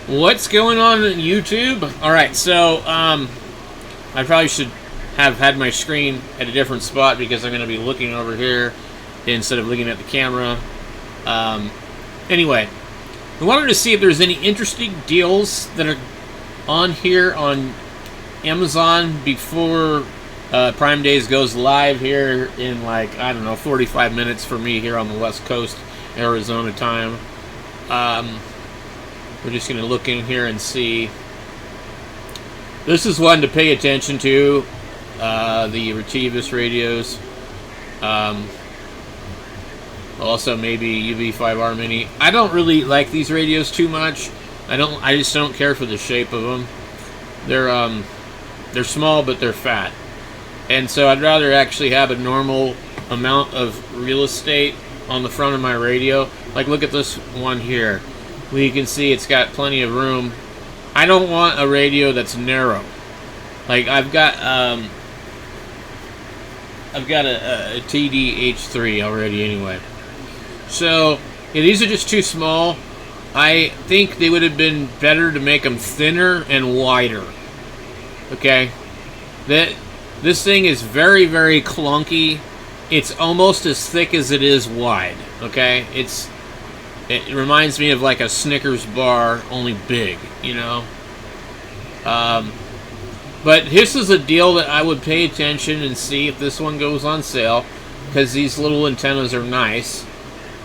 What's going on YouTube? Alright, so, I probably should have had my screen at a different spot because I'm going to be looking over here instead of looking at the camera. Anyway, I wanted to see if there's any interesting deals that are on here on Amazon before Prime Days goes live here in, like, I don't know, 45 minutes for me here on the West Coast, Arizona time. We're just going to look in here and see. This is one to pay attention to, the Retevis radios. Also maybe UV5R Mini. I don't really like these radios too much. I just don't care for the shape of them. They're small, but they're fat. And so I'd rather actually have a normal amount of real estate on the front of my radio. Like, look at this one here. Well, you can see it's got plenty of room. I don't want a radio that's narrow. Like, I've got a TD-H3 already anyway. So, yeah, these are just too small. I think they would have been better to make them thinner and wider. Okay? This thing is very, very clunky. It's almost as thick as it is wide. Okay? It reminds me of like a Snickers bar, only big, you know? But this is a deal that I would pay attention and see if this one goes on sale, because these little antennas are nice.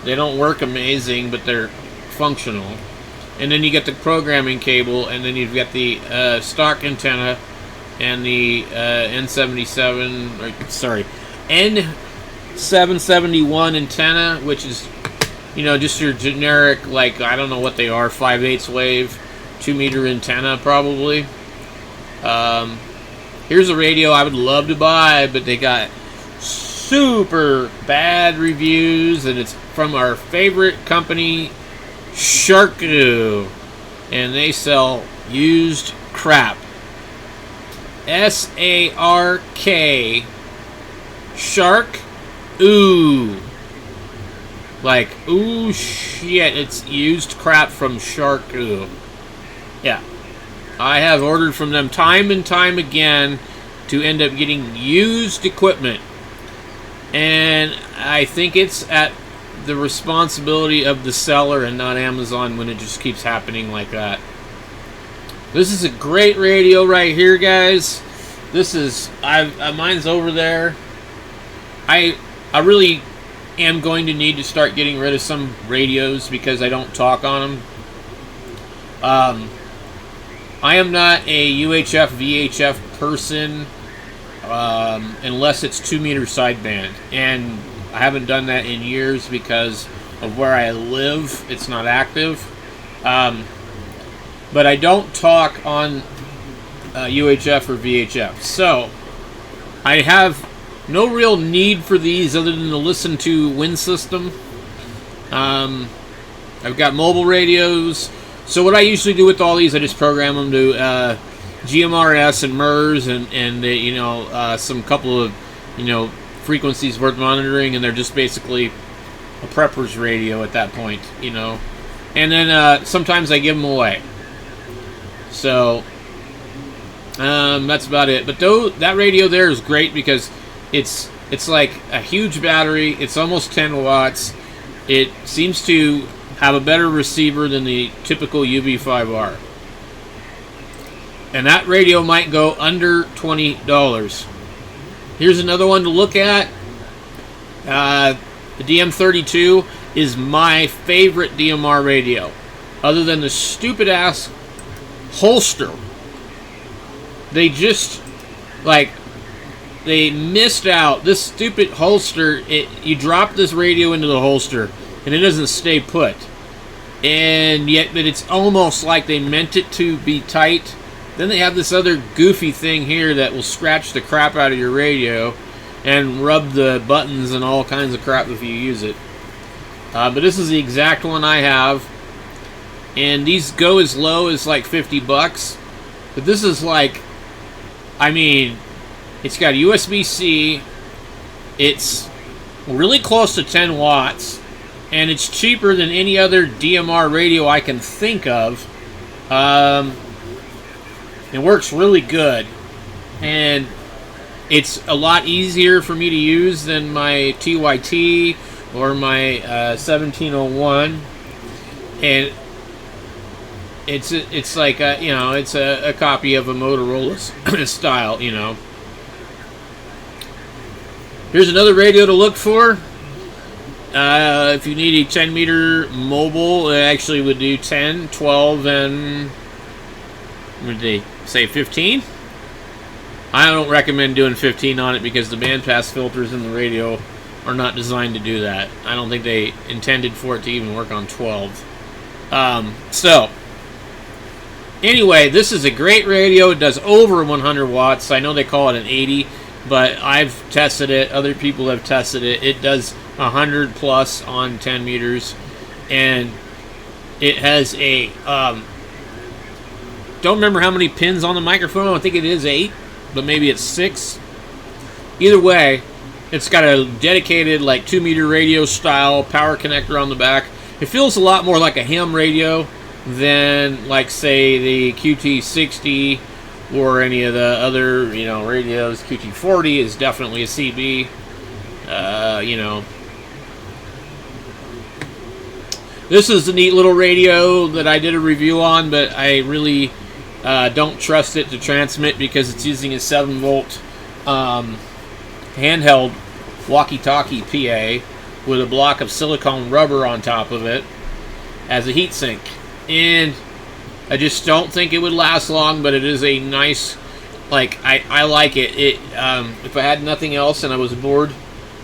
They don't work amazing, but they're functional. And then you get the programming cable, and then you've got the stock antenna and the N771 antenna, which is, you know, just your generic, like, I don't know what they are, 5/8 wave, 2-meter antenna, probably. Here's a radio I would love to buy, but they got super bad reviews, and it's from our favorite company, Shark-O, and they sell used crap. S-A-R-K, Shark-O. Like, ooh, shit, it's used crap from Shark-O. Yeah. I have ordered from them time and time again to end up getting used equipment. And I think it's at the responsibility of the seller and not Amazon when it just keeps happening like that. This is a great radio right here, guys. This is, mine's over there. I really am going to need to start getting rid of some radios because I don't talk on them. I am not a UHF VHF person unless it's 2-meter sideband, and I haven't done that in years because of where I live. It's not active, but I don't talk on UHF or VHF, so I have no real need for these other than to listen to Wind System. I've got mobile radios. So what I usually do with all these, I just program them to GMRS and MERS and you know, some couple of, you know, frequencies worth monitoring, and they're just basically a prepper's radio at that point, you know. And then sometimes I give them away. So that's about it. But though that radio there is great because it's like a huge battery. It's almost 10 watts. It seems to have a better receiver than the typical UV5R. And that radio might go under $20. Here's another one to look at. The DM32 is my favorite DMR radio, other than the stupid ass holster. They just, like, they missed out. This stupid holster, you drop this radio into the holster and it doesn't stay put. And yet, but it's almost like they meant it to be tight. Then they have this other goofy thing here that will scratch the crap out of your radio and rub the buttons and all kinds of crap if you use it. But this is the exact one I have. And these go as low as like $50. But this is like, I mean, it's got USB-C. It's really close to 10 watts. And it's cheaper than any other DMR radio I can think of. It works really good, and it's a lot easier for me to use than my TYT or my 1701, and it's like it's a copy of a Motorola style. Here's another radio to look for. If you need a 10 meter mobile, it actually would do 10, 12, and what did they say, 15? I don't recommend doing 15 on it because the bandpass filters in the radio are not designed to do that. I don't think they intended for it to even work on 12. So, anyway, this is a great radio. It does over 100 watts. I know they call it an 80, but I've tested it. Other people have tested it. It does 100 plus on 10 meters, and it has a don't remember how many pins on the microphone. I think it is 8, but maybe it's 6. Either way, it's got a dedicated 2 meter radio style power connector on the back. It feels a lot more like a ham radio than say the QT60 or any of the other radios. QT40 is definitely a CB. This is a neat little radio that I did a review on, but I really don't trust it to transmit because it's using a 7-volt handheld walkie-talkie PA with a block of silicone rubber on top of it as a heatsink. And I just don't think it would last long, but it is a nice, I like it. If I had nothing else and I was bored,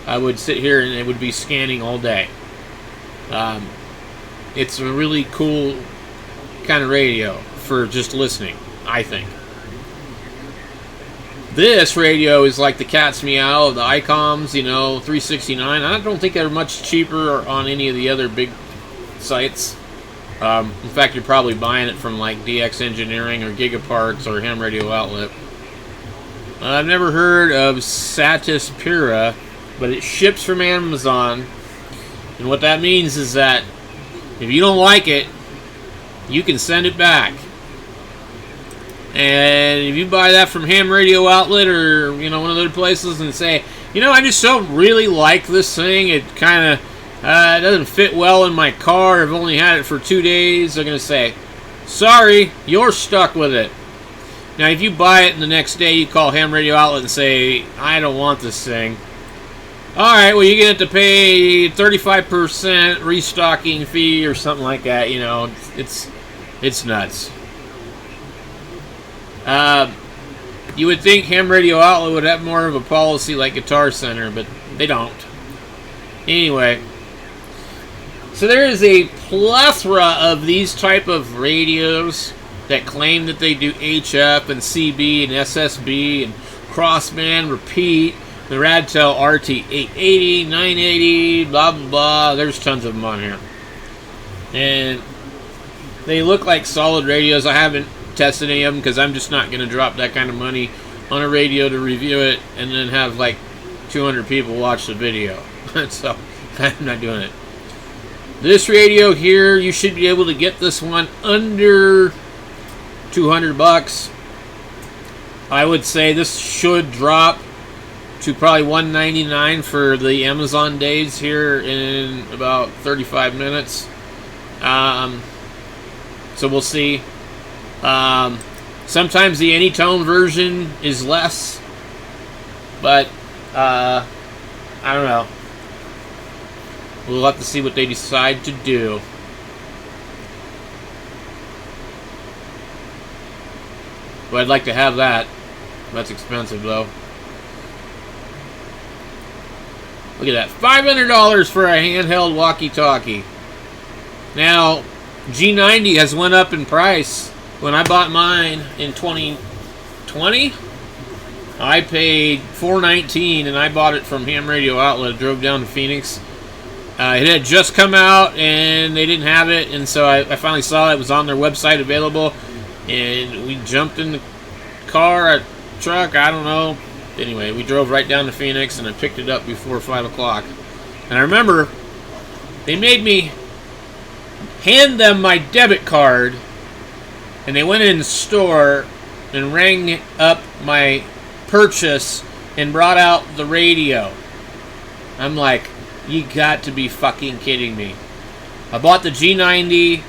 I would sit here and it would be scanning all day. It's a really cool kind of radio for just listening, I think. This radio is like the cat's meow of the ICOMs, $369. I don't think they're much cheaper on any of the other big sites. In fact, you're probably buying it from DX Engineering or Gigaparts or Ham Radio Outlet. I've never heard of Satispira, but it ships from Amazon. And what that means is that if you don't like it, you can send it back. And if you buy that from Ham Radio Outlet or one of the other places and say, I just don't really like this thing, it kind of doesn't fit well in my car, I've only had it for 2 days, they're going to say, sorry, you're stuck with it. Now if you buy it and the next day you call Ham Radio Outlet and say, I don't want this thing, alright, well you get to pay 35% restocking fee or something like that. It's nuts. You would think Ham Radio Outlet would have more of a policy like Guitar Center, but they don't. Anyway, so there is a plethora of these type of radios that claim that they do HF and CB and SSB and crossband repeat. The Radtel RT880, 980, blah blah blah. There's tons of them on here, and they look like solid radios. I haven't tested any of them because I'm just not going to drop that kind of money on a radio to review it and then have 200 people watch the video. So I'm not doing it. This radio here, you should be able to get this one under $200. I would say this should drop to probably $199 for the Amazon days here in about 35 minutes. So we'll see. Sometimes the Anytone version is less, but I don't know. We'll have to see what they decide to do. But I'd like to have that. That's expensive though. Look at that, $500 for a handheld walkie-talkie. Now, G90 has went up in price. When I bought mine in 2020, I paid $419, and I bought it from Ham Radio Outlet. Drove down to Phoenix. It had just come out, and they didn't have it, and so I finally saw it was on their website available, and we jumped in the car, a truck, I don't know. Anyway, we drove right down to Phoenix, and I picked it up before 5 o'clock. And I remember they made me hand them my debit card and they went in the store and rang up my purchase and brought out the radio. I'm like, you got to be fucking kidding me. I bought the G90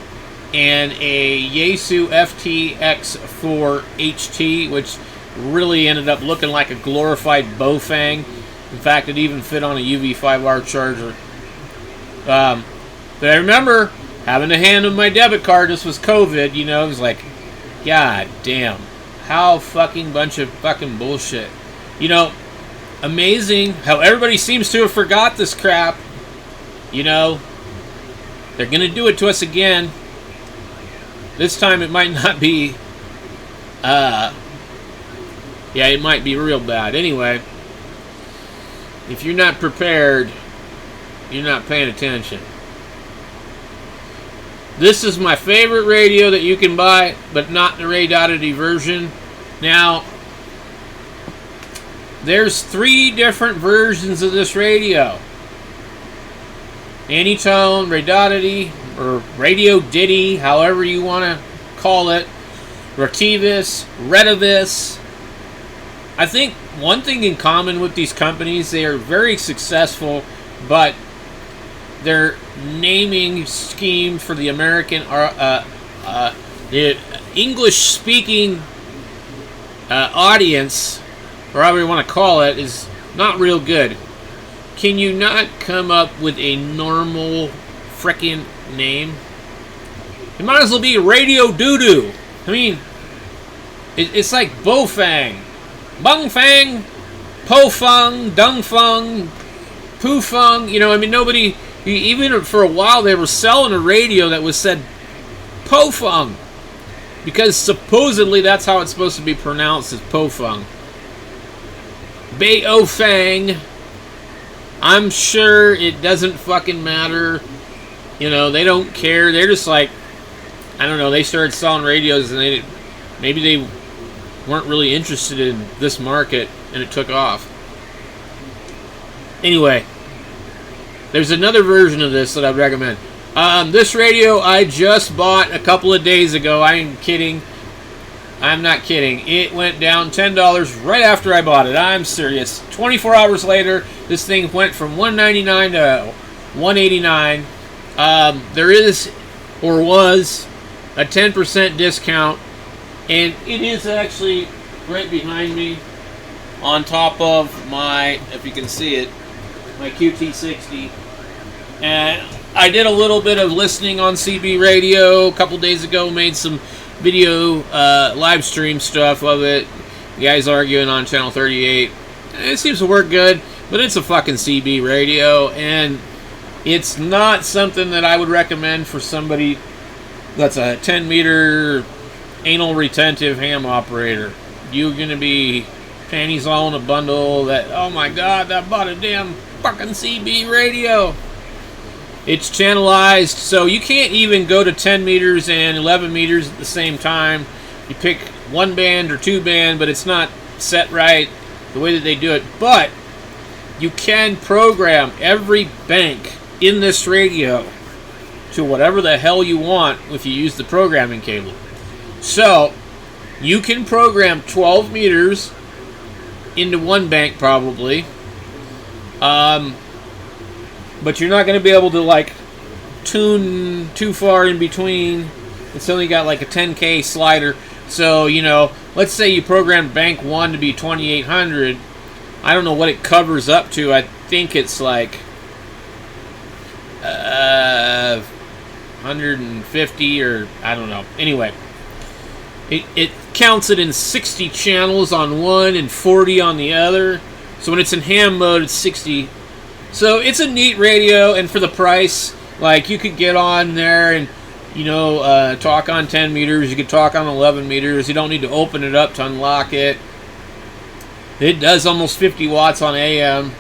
and a Yaesu FTX4 HT, which really ended up looking like a glorified Bofang. In fact, it even fit on a UV5R charger. But I remember having to hand him my debit card. This was COVID, you know. It was like, God damn. How fucking bunch of fucking bullshit. You know, amazing how everybody seems to have forgot this crap. You know, they're going to do it to us again. This time it might not be, yeah, it might be real bad. Anyway, if you're not prepared, you're not paying attention. This is my favorite radio that you can buy, but not the Ray Doherty version. Now, there's 3 different versions of this radio. Anytone, Ray Doherty, or Radio Ditty, however you want to call it. Retivis, Redivis. I think one thing in common with these companies, they are very successful, but their naming scheme for the American, the English-speaking audience, or however you want to call it, is not real good. Can you not come up with a normal frickin' name? It might as well be Radio Doo-Doo. I mean, it's like Bofang, Bungfang, Pofung, Dungfung, Poofung. You know, I mean, nobody, even for a while, they were selling a radio that was said Pofung, because supposedly that's how it's supposed to be pronounced, is Pofung. Baofang. I'm sure it doesn't fucking matter. You know, they don't care. They're just like, I don't know, they started selling radios and maybe they weren't really interested in this market and it took off. Anyway, there's another version of this that I'd recommend. This radio I just bought a couple of days ago. I ain't kidding. I'm not kidding. It went down $10 right after I bought it. I'm serious. 24 hours later, this thing went from $199 to $189. There is, or was, a 10% discount, and it is actually right behind me on top of my, if you can see it, my QT60. And I did a little bit of listening on CB radio a couple days ago, made some video live stream stuff of it. The guys arguing on channel 38. It seems to work good, but it's a fucking CB radio, and it's not something that I would recommend for somebody that's a 10 meter anal retentive ham operator. You're gonna be panties all in a bundle that, oh my god, I bought a damn fucking CB radio. It's channelized, so you can't even go to 10 meters and 11 meters at the same time. You pick one band or two band, but it's not set right the way that they do it. But you can program every bank in this radio to whatever the hell you want if you use the programming cable. So you can program 12 meters into one bank probably. But you're not going to be able to, like, tune too far in between. It's only got, like, a 10K slider. So, you know, let's say you programmed Bank 1 to be 2800. I don't know what it covers up to. I think it's, like, 150 or, I don't know. Anyway, it counts it in 60 channels on one and 40 on the other. So when it's in ham mode, it's 60. So it's a neat radio, and for the price, like, you could get on there and, you know, talk on 10 meters. You could talk on 11 meters. You don't need to open it up to unlock it. It does almost 50 watts on AM.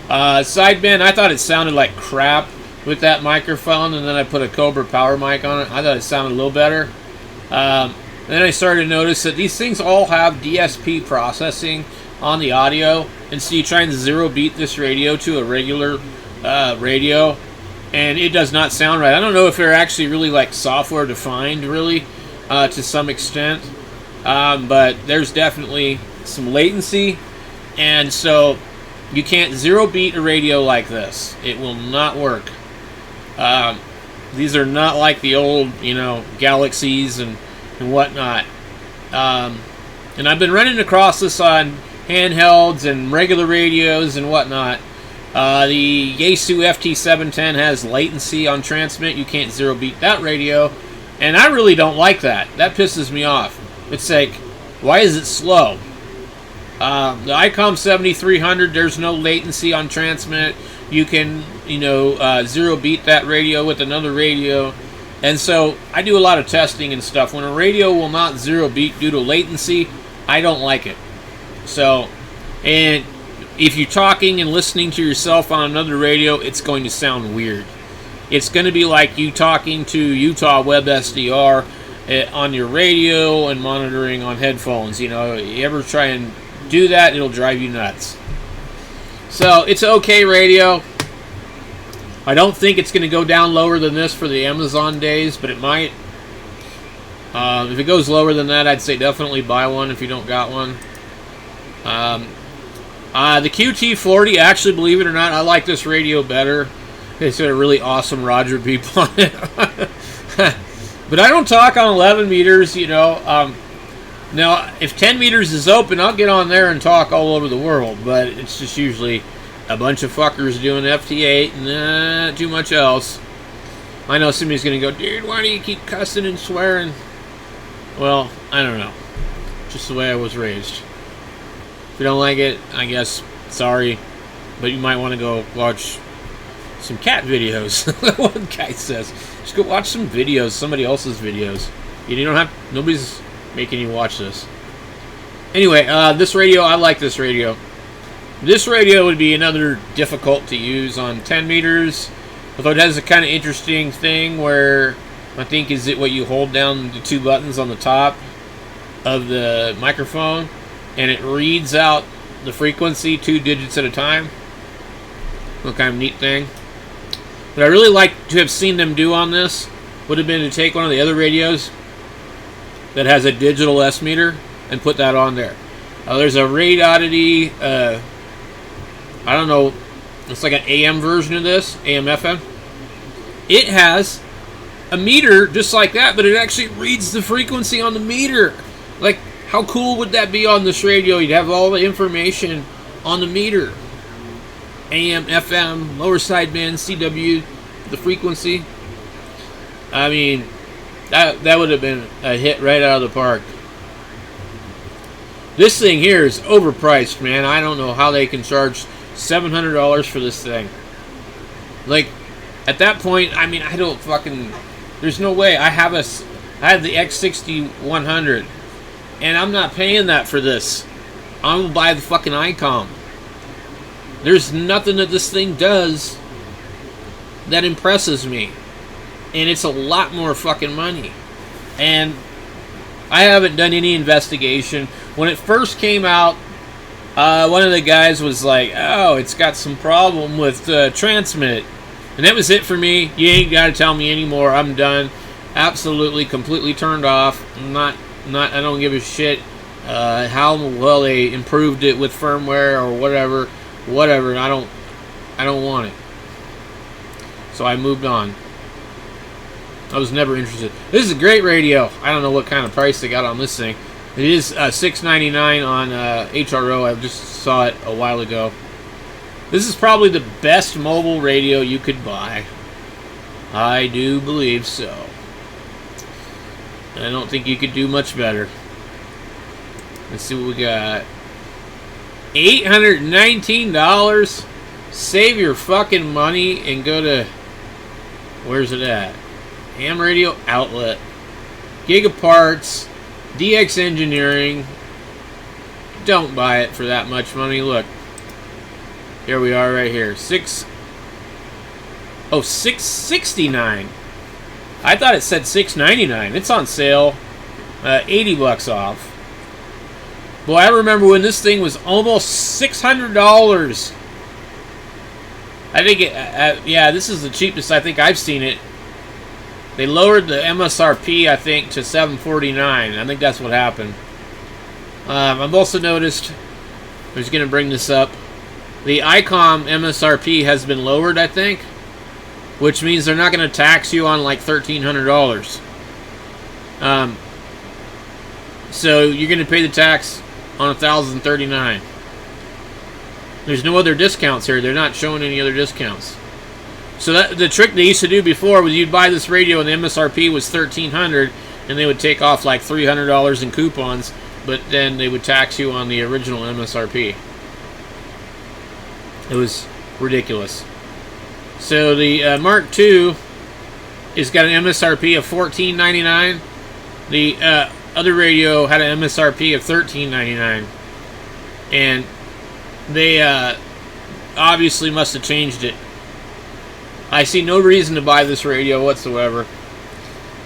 Sideband, I thought it sounded like crap with that microphone, and then I put a Cobra power mic on it. I thought it sounded a little better. Then I started to notice that these things all have DSP processing on the audio, and so you try and zero beat this radio to a regular radio, and it does not sound right. I don't know if they're actually really, like, software defined, really. to some extent, but there's definitely some latency, and so you can't zero beat a radio like this. It will not work. These are not like the old, Galaxies and whatnot. And I've been running across this on handhelds and regular radios and whatnot. The Yaesu FT710 has latency on transmit. You can't zero beat that radio. And I really don't like that. That pisses me off. It's like, why is it slow? The ICOM 7300, there's no latency on transmit. You can, zero beat that radio with another radio. And so I do a lot of testing and stuff. When a radio will not zero beat due to latency, I don't like it. So, and if you're talking and listening to yourself on another radio, it's going to sound weird. It's going to be like you talking to Utah Web SDR on your radio and monitoring on headphones. You ever try and do that, it'll drive you nuts. So, it's okay radio. I don't think it's going to go down lower than this for the Amazon days, but it might. If it goes lower than that, I'd say definitely buy one if you don't got one. The QT40, actually, believe it or not, I like this radio better. It's got a really awesome Roger beep on it. But I don't talk on 11 meters, Now, if 10 meters is open, I'll get on there and talk all over the world, but it's just usually a bunch of fuckers doing FT8 and not too much else. I know somebody's going to go, dude, why do you keep cussing and swearing? Well, I don't know. Just the way I was raised. If you don't like it, I guess, sorry. But you might want to go watch some cat videos. One guy says, just go watch some videos, somebody else's videos. You don't have, nobody's making you watch this. Anyway, this radio, I like this radio. This radio would be another difficult to use on 10 meters, although it has a kind of interesting thing where I think is it what you hold down the two buttons on the top of the microphone and it reads out the frequency 2 digits at a time. What kind of neat thing. What I really like to have seen them do on this would have been to take one of the other radios that has a digital S meter and put that on there. There's a Raid Oddity, I don't know, it's like an AM version of this, AM FM. It has a meter just like that, but it actually reads the frequency on the meter. Like, how cool would that be on this radio? You'd have all the information on the meter. AM, FM, lower sideband, CW, the frequency. I mean, that would have been a hit right out of the park. This thing here is overpriced, man. I don't know how they can charge $700 for this thing. Like, at that point, I mean, I don't fucking... There's no way. I have the X6100, and I'm not paying that for this. I'm gonna buy the fucking ICOM. There's nothing that this thing does that impresses me. And it's a lot more fucking money. And I haven't done any investigation. When it first came out, one of the guys was like, oh, it's got some problem with transmit. And that was it for me. You ain't got to tell me anymore. I'm done. Absolutely, completely turned off. I don't give a shit how well they improved it with firmware or whatever. I don't want it. So I moved on. I was never interested. This is a great radio. I don't know what kind of price they got on this thing. It is $6.99 on HRO. I just saw it a while ago. This is probably the best mobile radio you could buy. I do believe so. I don't think you could do much better. Let's see what we got. $819. Save your fucking money and go to... Where's it at? Ham Radio Outlet. Gigaparts. DX Engineering. Don't buy it for that much money. Look. Here we are right here. $669. I thought it said $699. It's on sale. $80 off. Boy, I remember when this thing was almost $600. I think it, yeah, this is the cheapest I think I've seen it. They lowered the MSRP, I think, to $749. I think that's what happened. I've also noticed, I was going to bring this up, the ICOM MSRP has been lowered, I think, which means they're not going to tax you on like $1,300. So you're going to pay the tax on $1,039. There's no other discounts here. They're not showing any other discounts. So the trick they used to do before was you'd buy this radio and the MSRP was $1,300, and they would take off like $300 in coupons, but then they would tax you on the original MSRP. It was ridiculous. So the Mark II has got an MSRP of $14.99. The other radio had an MSRP of $13.99, and they obviously must have changed it. I see no reason to buy this radio whatsoever.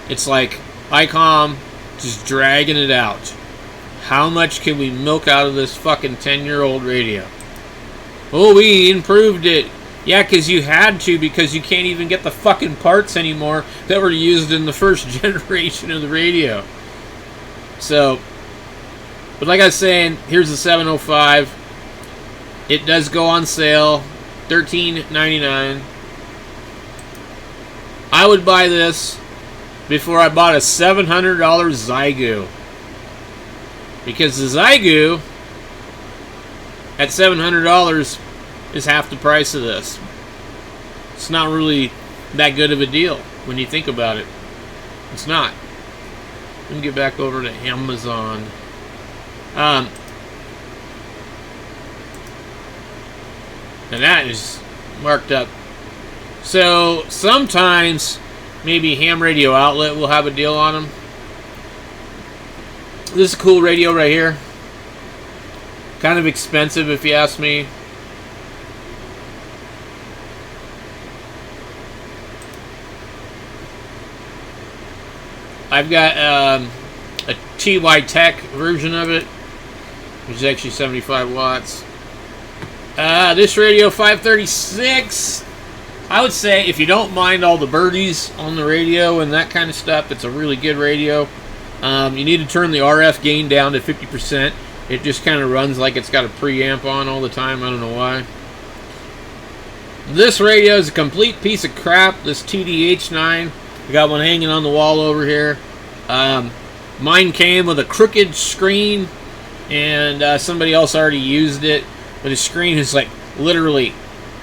It's like ICOM just dragging it out. How much can we milk out of this fucking 10-year-old radio? Oh, we improved it. Yeah, because you had to, because you can't even get the fucking parts anymore that were used in the first generation of the radio. So, but like I was saying, here's the 705. It does go on sale, $13.99. I would buy this before I bought a $700 Xiegu. Because the Xiegu at $700 is half the price of this. It's not really that good of a deal when you think about it. It's not. Let me get back over to Amazon. And that is marked up. So sometimes maybe Ham Radio Outlet will have a deal on them. This is a cool radio right here. Kind of expensive if you ask me. I've got a TY Tech version of it, which is actually 75 watts. This radio, 536. I would say if you don't mind all the birdies on the radio and that kind of stuff, it's a really good radio. You need to turn the RF gain down to 50%. It just kind of runs like it's got a preamp on all the time. I don't know why. This radio is a complete piece of crap. This TDH9. I got one hanging on the wall over here. Mine came with a crooked screen, and somebody else already used it. But the screen is like literally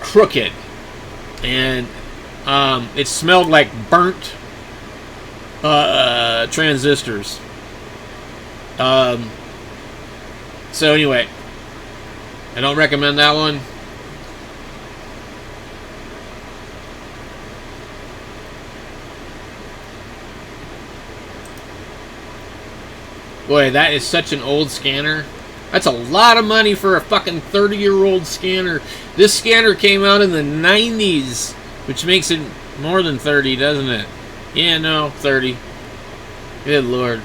crooked. And it smelled like burnt transistors. So anyway, I don't recommend that one. Boy, that is such an old scanner. That's a lot of money for a fucking 30-year-old scanner. This scanner came out in the 90s, which makes it more than 30, doesn't it? Yeah, no, 30. Good Lord.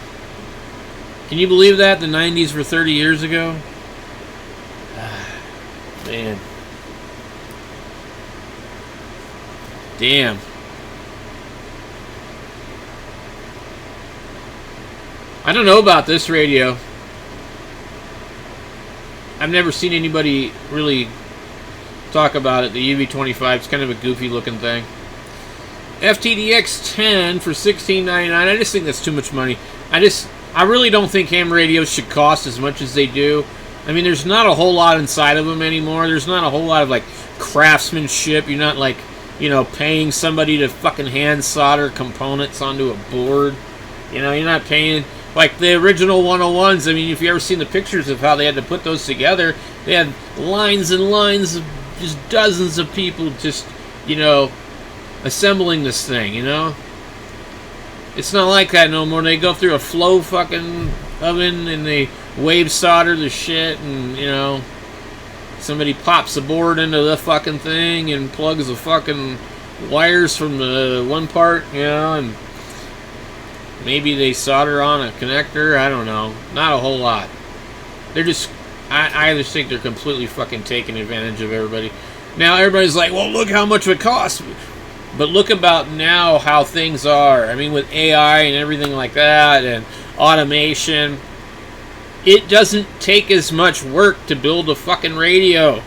Can you believe that? The 90s were 30 years ago? Man. Damn. I don't know about this radio. I've never seen anybody really talk about it. The UV25 is kind of a goofy looking thing. FTDX 10 for $16.99. I just think that's too much money. I really don't think ham radios should cost as much as they do. I mean, there's not a whole lot inside of them anymore. There's not a whole lot of like craftsmanship. You're not like, you know, paying somebody to fucking hand solder components onto a board. You know, you're not paying like the original 101s. I mean, if you ever seen the pictures of how they had to put those together, they had lines and lines of just dozens of people just, you know, assembling this thing, you know? It's not like that no more. They go through a flow fucking oven and they wave solder the shit, and, you know, somebody pops the board into the fucking thing and plugs the fucking wires from the one part, you know, and maybe they solder on a connector. I don't know. Not a whole lot. They're just, I just think they're completely fucking taking advantage of everybody. Now everybody's like, well, look how much it costs. But look about now how things are. I mean, with AI and everything like that, and automation, it doesn't take as much work to build a fucking radio.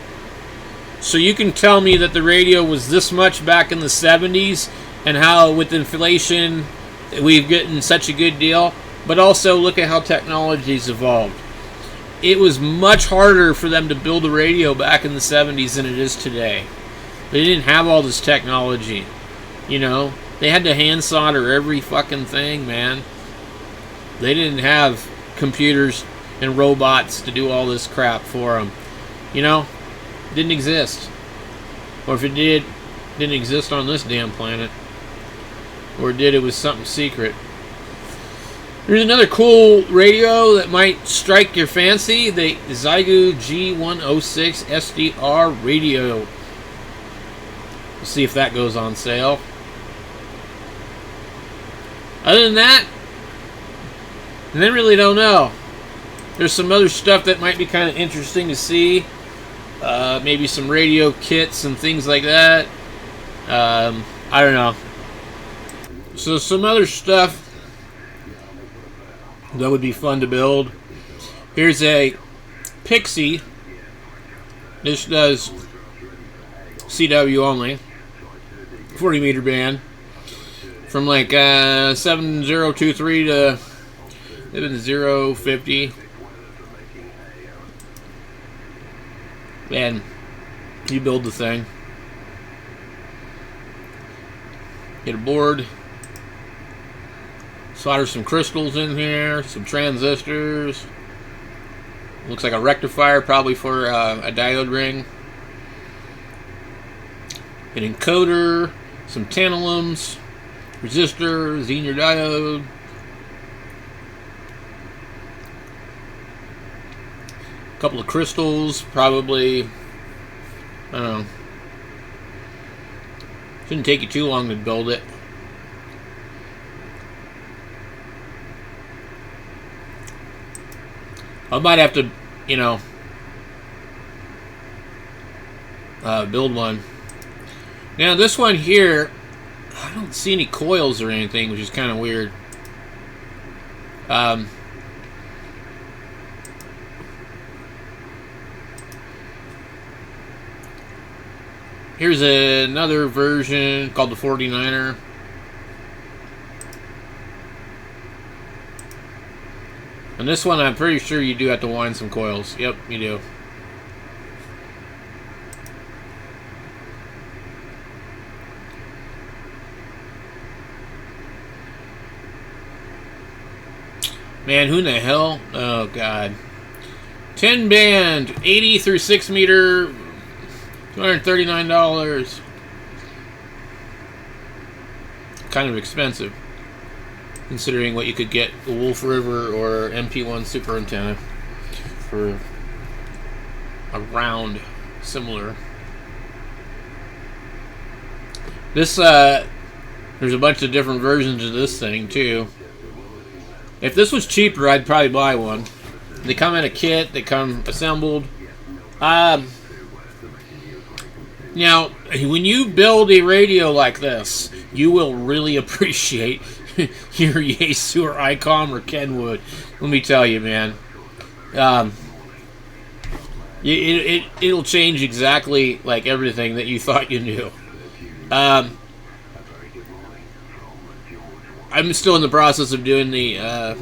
So you can tell me that the radio was this much back in the 70s, and how with inflation we've gotten such a good deal. But also look at how technology's evolved. It was much harder for them to build a radio back in the 70s than it is today. They didn't have all this technology. You know, they had to hand solder every fucking thing, man. They didn't have computers and robots to do all this crap for them. You know, didn't exist. Or if it did, didn't exist on this damn planet. Or it did, it was something secret. Here's another cool radio that might strike your fancy. The Xiegu G106 SDR radio. We'll see if that goes on sale. Other than that, I really don't know. There's some other stuff that might be kind of interesting to see. Maybe some radio kits and things like that. I don't know. So some other stuff that would be fun to build. Here's a Pixie. This does CW only. 40 meter band. From like 7023 to 7050. And you build the thing. Get a board. Solder some crystals in here, some transistors. Looks like a rectifier, probably for a diode ring. An encoder, some tantalums, resistor, Zener diode. A couple of crystals, probably, I don't know. Shouldn't take you too long to build it. I might have to, you know, build one. Now this one here, I don't see any coils or anything, which is kind of weird. Here's another version called the 49er. And this one, I'm pretty sure you do have to wind some coils. Yep, you do. Man, who in the hell? Oh, God. 10 band, 80 through 6 meter, $239. Kind of expensive, considering what you could get a Wolf River or MP1 super antenna for around similar. This, there's a bunch of different versions of this thing too. If this was cheaper, I'd probably buy one. They come in a kit, they come assembled. Now, when you build a radio like this, you will really appreciate your Yaesu or ICOM or Kenwood. Let me tell you, man. It'll change exactly like everything that you thought you knew. I'm still in the process of doing the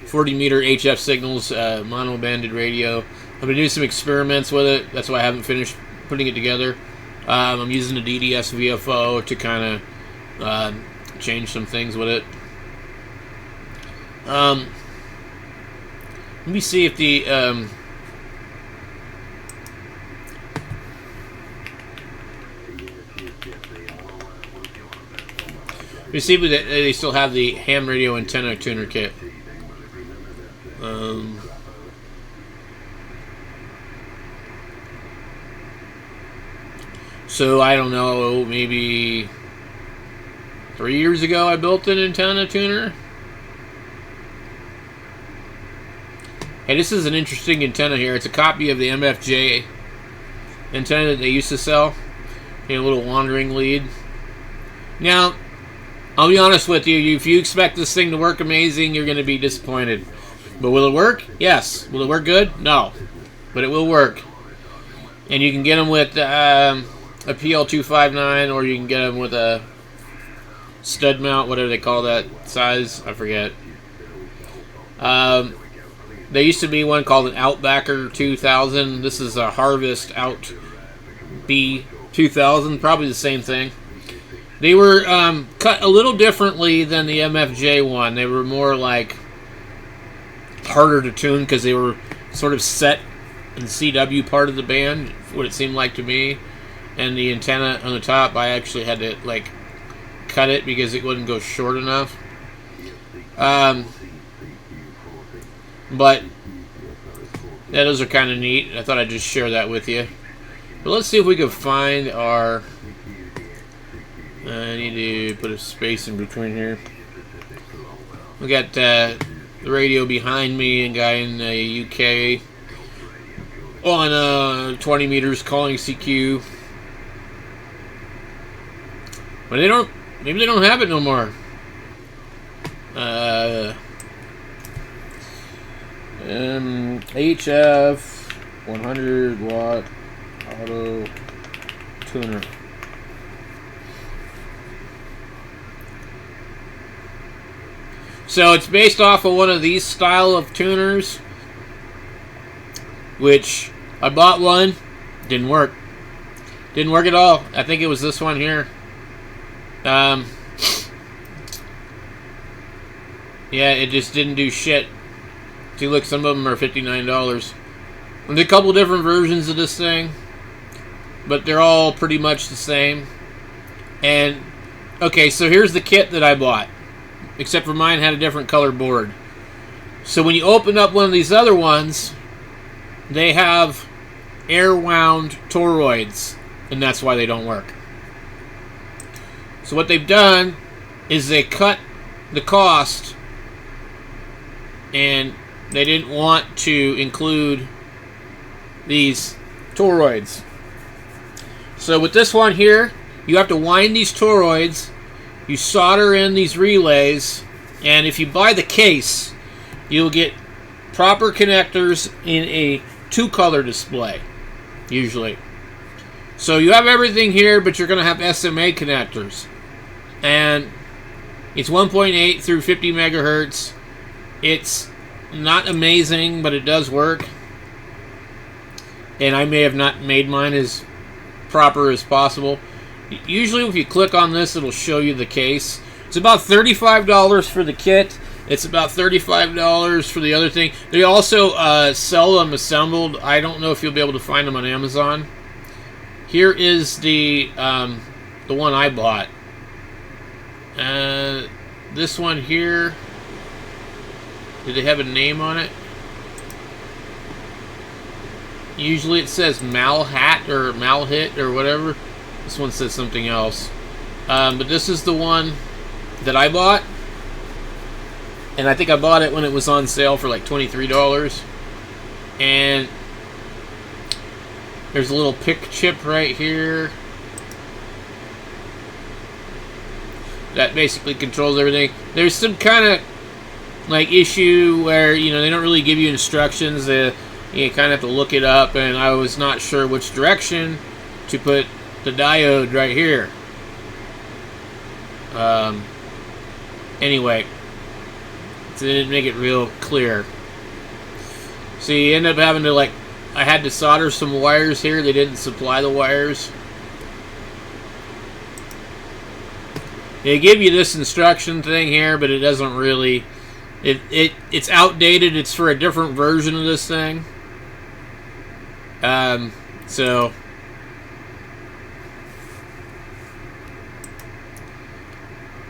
40 meter HF signals mono-banded radio. I've been doing some experiments with it. That's why I haven't finished putting it together. I'm using the DDS VFO to kind of change some things with it. Let me see if the let me see if they still have the ham radio antenna tuner kit. So I don't know, maybe 3 years ago I built an antenna tuner. Hey, this is an interesting antenna here. It's a copy of the MFJ antenna that they used to sell. A little wandering lead. Now, I'll be honest with you. If you expect this thing to work amazing, you're going to be disappointed. But will it work? Yes. Will it work good? No. But it will work. And you can get them with a PL259, or you can get them with a stud mount, whatever they call that size. I forget. There used to be one called an Outbacker 2000. This is a Harvest Out B 2000. Probably the same thing. They were cut a little differently than the MFJ one. They were more like harder to tune because they were sort of set in the CW part of the band, what it seemed like to me. And the antenna on the top, I actually had to like cut it because it wouldn't go short enough. But yeah, those are kind of neat. I thought I'd just share that with you. But let's see if we can find our... I need to put a space in between here. We got the radio behind me, and a guy in the UK on 20 meters calling CQ. But they don't... Maybe they don't have it no more. HF 100 watt auto tuner. So it's based off of one of these style of tuners, which I bought one, didn't work. Didn't work at all. I think it was this one here. Yeah, it just didn't do shit. See, look, some of them are $59. There's a couple different versions of this thing, but they're all pretty much the same. And, okay, so here's the kit that I bought, except for mine had a different color board. So when you open up one of these other ones, they have air-wound toroids, and that's why they don't work. So what they've done is they cut the cost, and they didn't want to include these toroids. So with this one here, you have to wind these toroids, you solder in these relays, and if you buy the case, you'll get proper connectors in a 2-color display, usually. So you have everything here, but you're going to have SMA connectors. And it's 1.8 through 50 megahertz. It's not amazing, but it does work. And I may have not made mine as proper as possible. Usually if you click on this, it'll show you the case. It's about $35 for the kit. It's about $35 for the other thing. They also sell them assembled. I don't know if you'll be able to find them on Amazon. Here is the one I bought. This one here, do they have a name on it? Usually it says Malhat or Malhit or whatever. This one says something else. But this is the one that I bought. And I think I bought it when it was on sale for like $23. And there's a little pick chip right here that basically controls everything. There's some kind of like issue where, you know, they don't really give you instructions. You kind of have to look it up, and I was not sure which direction to put the diode right here. Anyway, so they didn't make it real clear. So you end up having to, like, I had to solder some wires here. They didn't supply the wires. They give you this instruction thing here, but it doesn't really... It's outdated. It's for a different version of this thing. So...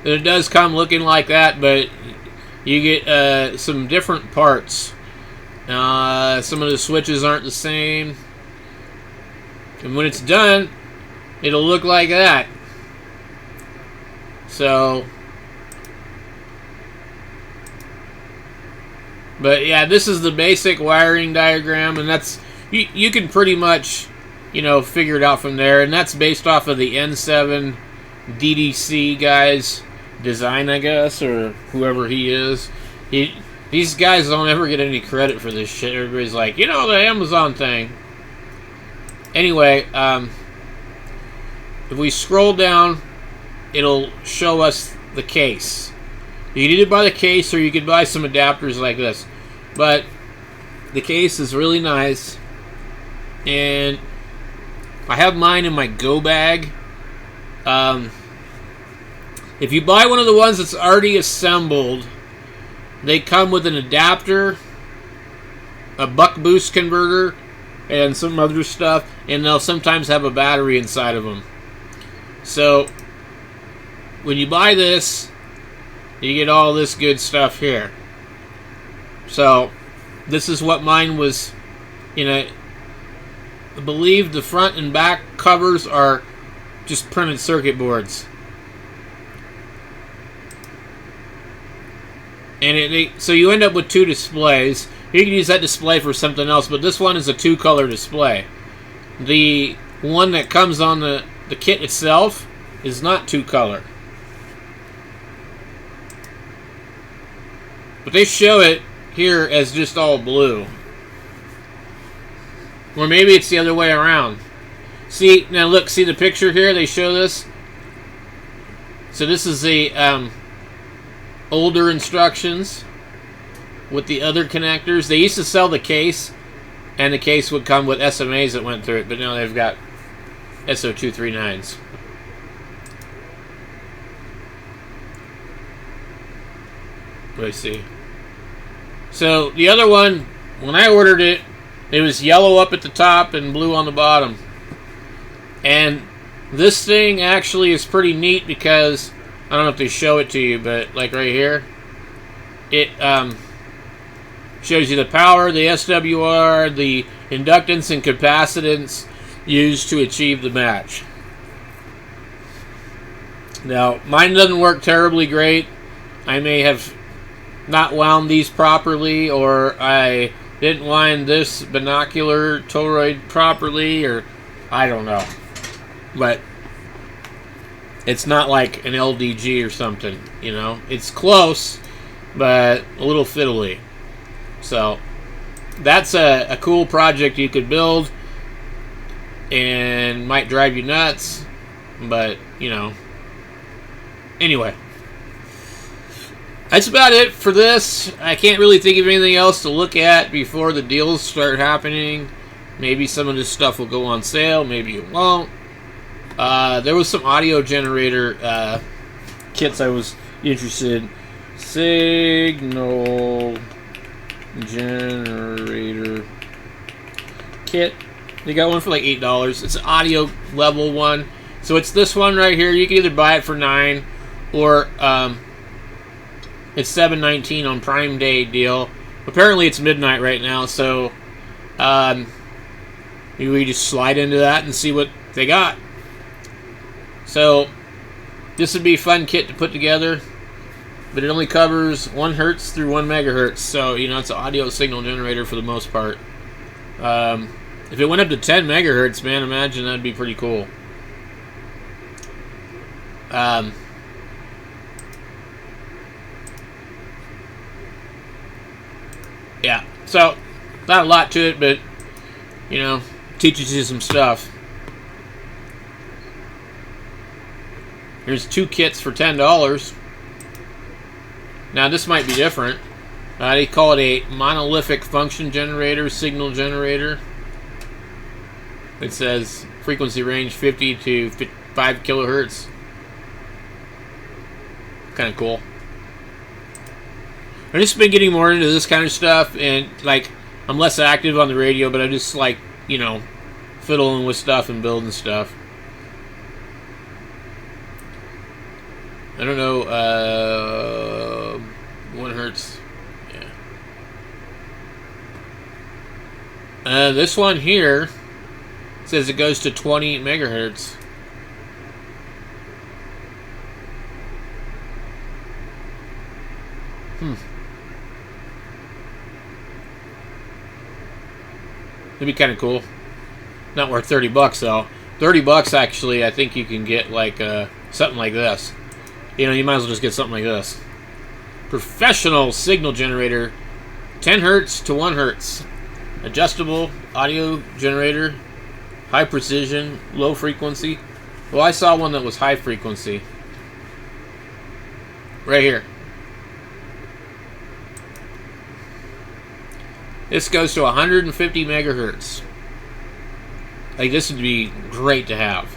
it does come looking like that, but you get some different parts. Some of the switches aren't the same. And when it's done, it'll look like that. So... but yeah, this is the basic wiring diagram, and that's... you can pretty much, you know, figure it out from there. And that's based off of the N7 DDC guy's design, I guess, or whoever he is. These guys don't ever get any credit for this shit. Everybody's like, you know, the Amazon thing. Anyway, if we scroll down, it'll show us the case. You can either buy the case or you could buy some adapters like this. But the case is really nice. And I have mine in my go bag. If you buy one of the ones that's already assembled, they come with an adapter, a buck boost converter, and some other stuff, and they'll sometimes have a battery inside of them. So when you buy this, you get all this good stuff here. So this is what mine was. I believe the front and back covers are just printed circuit boards. And so you end up with two displays. You can use that display for something else, but this one is a two-color display. The one that comes on the kit itself is not two-color. But they show it here as just all blue. Or maybe it's the other way around. See, now look, see the picture here? They show this. So this is the older instructions with the other connectors. They used to sell the case, and the case would come with SMAs that went through it, but now they've got SO239s. Let's see. So the other one, when I ordered it, it was yellow up at the top and blue on the bottom. And this thing actually is pretty neat because, I don't know if they show it to you, but like right here, it shows you the power, the SWR, the inductance and capacitance used to achieve the match. Now, mine doesn't work terribly great. I may have not wound these properly, or I didn't wind this binocular toroid properly, or I don't know. But it's not like an LDG or something, It's close, but a little fiddly. So that's a cool project you could build, and might drive you nuts, but, Anyway. That's about it for this. I can't really think of anything else to look at before the deals start happening. Maybe some of this stuff will go on sale. Maybe it won't. There was some audio generator kits I was interested in. Signal generator kit. They got one for like $8. It's an audio level one. So it's this one right here. You can either buy it for $9 or it's $7.19 on Prime Day deal. Apparently it's midnight right now, so we just slide into that and see what they got. So this would be a fun kit to put together, but it only covers 1 hertz through 1 megahertz. So it's an audio signal generator for the most part. If it went up to 10 megahertz, man, imagine that'd be pretty cool. Yeah, so not a lot to it, but teaches you some stuff. Here's 2 kits for $10. Now this might be different. They call it a monolithic function generator, signal generator. It says frequency range 50 to 5 kilohertz. Kind of cool. I've just been getting more into this kind of stuff, and I'm less active on the radio, but I just like, fiddling with stuff and building stuff. I don't know, 1 hertz. Yeah. This one here says it goes to 20 megahertz. It'd be kind of cool. Not worth $30 though. $30 actually, I think you can get like a something like this. You know, you might as well just get something like this. Professional signal generator, 10 hertz to 1 hertz. Adjustable audio generator, high precision, low frequency. Well, I saw one that was high frequency. Right here. This goes to 150 megahertz. Like, this would be great to have.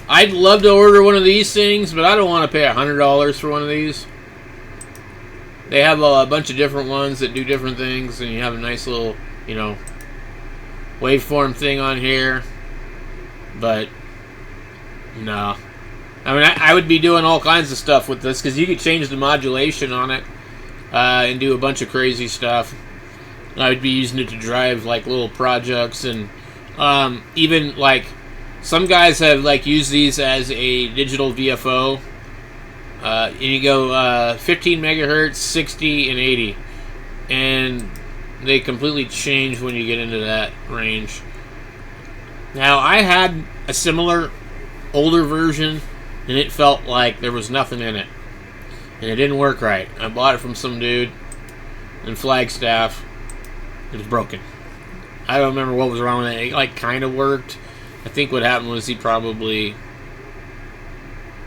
I'd love to order one of these things, but I don't want to pay $100 for one of these. They have a bunch of different ones that do different things, and you have a nice little, you know, waveform thing on here. But, no. I mean, I would be doing all kinds of stuff with this, because you could change the modulation on it and do a bunch of crazy stuff. I would be using it to drive, like, little projects, and even, like, some guys have, like, used these as a digital VFO. And you go 15 megahertz, 60, and 80. And they completely change when you get into that range. Now, I had a similar older version, and it felt like there was nothing in it. And it didn't work right. I bought it from some dude in Flagstaff. It was broken. I don't remember what was wrong with it. It, like, kind of worked. I think what happened was he probably...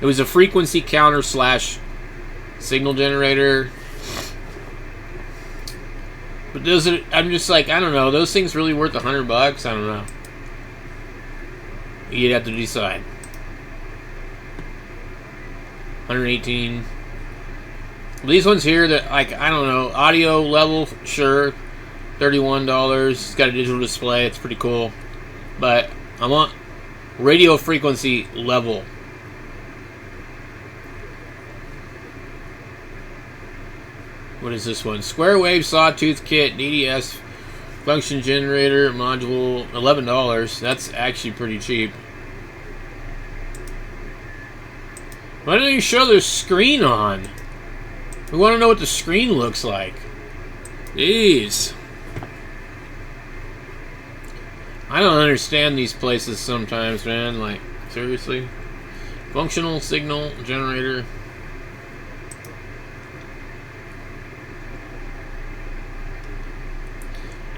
It was a frequency counter / signal generator. But those are... I'm just like, I don't know. Those things really worth $100? I don't know. You'd have to decide. 118. These ones here that, like, I don't know. Audio level, sure. $31. It's got a digital display. It's pretty cool. But I want radio frequency level. What is this one? Square wave sawtooth kit, DDS function generator module, $11. That's actually pretty cheap. Why don't you show the screen on? We want to know what the screen looks like. Jeez. I don't understand these places sometimes, man. Like, seriously? Functional signal generator.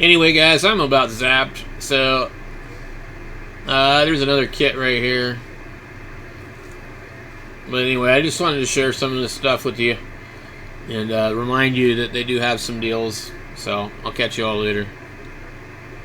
Anyway, guys, I'm about zapped. So, there's another kit right here. But anyway, I just wanted to share some of this stuff with you. And remind you that they do have some deals. So, I'll catch you all later.